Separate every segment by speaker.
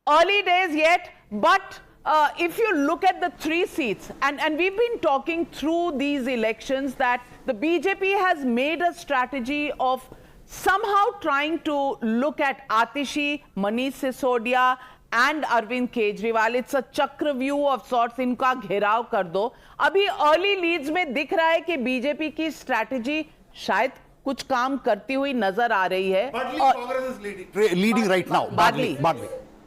Speaker 1: early days yet, but if you look at the 3 seats, and we've been talking through these elections that the BJP has made a strategy of somehow trying to look at Atishi, Manish Sisodia and Arvind Kejriwal. It's a chakravyuh of sorts. इनका घेराव कर दो. अभी early Leeds में दिख रहा है कि बीजेपी की स्ट्रैटेजी शायद कुछ काम करती हुई नजर आ रही है.
Speaker 2: Congress is leading right now. Badly.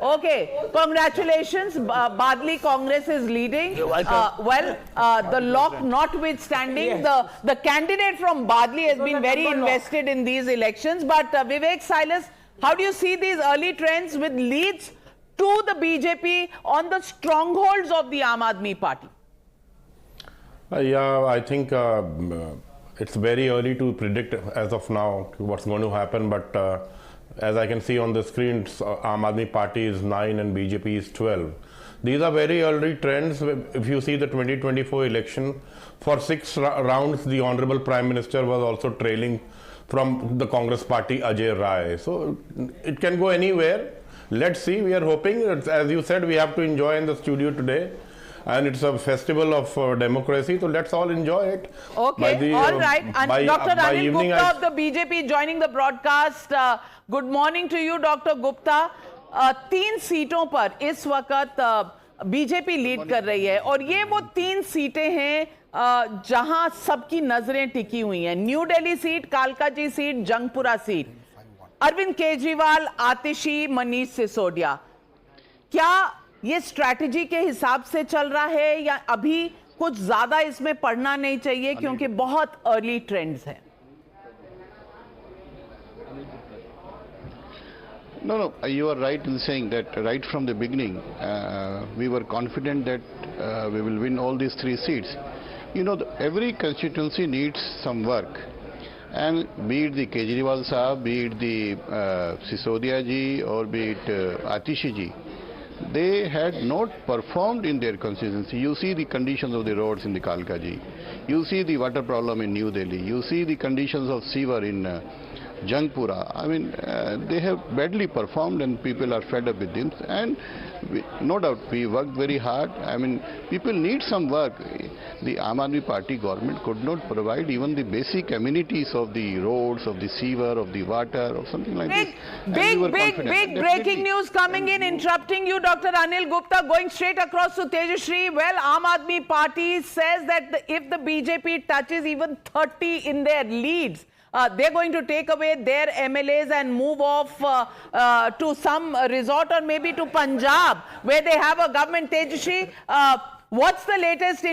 Speaker 1: Okay, congratulations. Badly Congress is leading. The lock notwithstanding, the candidate from Badli has been very invested in these elections. But Vivek Silas, how do you see these early trends with leads to the BJP on the strongholds of the Aam Aadmi Party?
Speaker 3: Yeah, I think it's very early to predict as of now what's going to happen, but as I can see on the screen, Aam Aadmi Party is 9 and BJP is 12. These are very early trends. If you see the 2024 election, for 6 rounds, the Honorable Prime Minister was also trailing from the Congress Party, Ajay Rai. So it can go anywhere. Let's see. We are hoping, as you said, we have to enjoy in the studio today. And it's a festival of democracy, so let's all enjoy it.
Speaker 1: Okay, all right. And Dr. Anil Gupta of the BJP joining the broadcast. Good morning to you, Dr. Gupta. 3 सीटों पर इस वक्त BJP lead कर रही है और ये वो 3 सीटें हैं जहां सबकी नजरें टिकी हुई हैं. New Delhi seat, Kalkaji seat, Jangpura seat. Arvind Kejriwal, Atishi, Manish Sisodia. क्या ये स्ट्रैटेजी के हिसाब से चल रहा है या अभी कुछ ज्यादा इसमें पढ़ना नहीं चाहिए क्योंकि बहुत अर्ली ट्रेंड्स हैं?
Speaker 4: No, you are right in saying that right from the beginning we were confident that we will win all these 3 seats. You know, every constituency needs some work, and be it the Kejriwal Sahab, be it the Sisodia ji or be it Atishi ji, they had not performed in their constituency. You see the conditions of the roads in the Kalkaji. You see the water problem in New Delhi. You see the conditions of sewer in Jangpura. I mean, they have badly performed and people are fed up with them. And no doubt, we worked very hard. I mean, people need some work. The Aam Aadmi Party government could not provide even the basic amenities of the roads, of the sewer, of the water, or something like this.
Speaker 1: Big breaking news coming in, interrupting you, Dr. Anil Gupta, going straight across to Tejashri. Well, Aam Aadmi Party says that if the BJP touches even 30 in their leads, they're going to take away their MLAs and move off to some resort or maybe to Punjab, where they have a government. Tejashri, what's the latest in